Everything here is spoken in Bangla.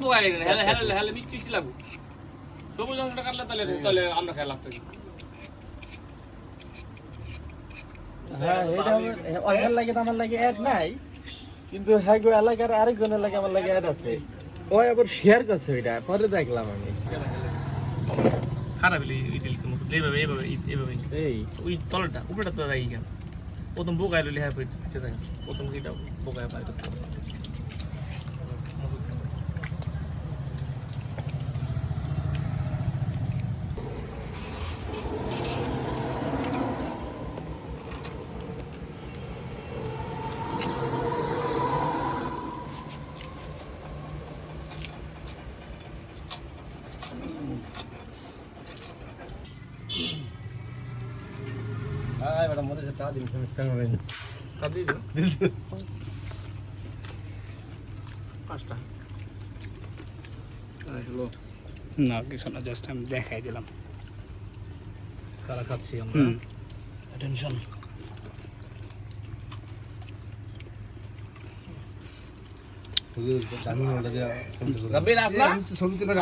বোকা লাগে না হেলে হেলে হেলে মিষ্টি মিষ্টি লাগবে সবুজ অংশটা কাটলে তাহলে তাহলে আমরা খেয়ে লাগবে হ্যাঁ এটা আমার লাগে আমার লাগে অ্যাড নাই কিন্তু হ্যাঁ গো এলাকার আরেকজনের লাগে আমার লাগে অ্যাড আছে ওই আবার শেয়ার করছে এটা পরে দেখলাম আমি খারাপ এইভাবে এইভাবে এইভাবে এই ওই তলটা উপরেটা তো যাই কেন প্রথম বোকায় লইলে হ্যাঁ পিঠে থাকে প্রথম এটা বোকায় পাই করতে আয় বড় মধ্যে টা দিন কেমন কাবলি পাঁচটা হ্যালো না কিছু না জাস্ট আমি দেখাই দিলাম কারা খাচ্ছি আমরা টেনশন জানি না ওটা রবির আসলা আমি তো ছবি তুলে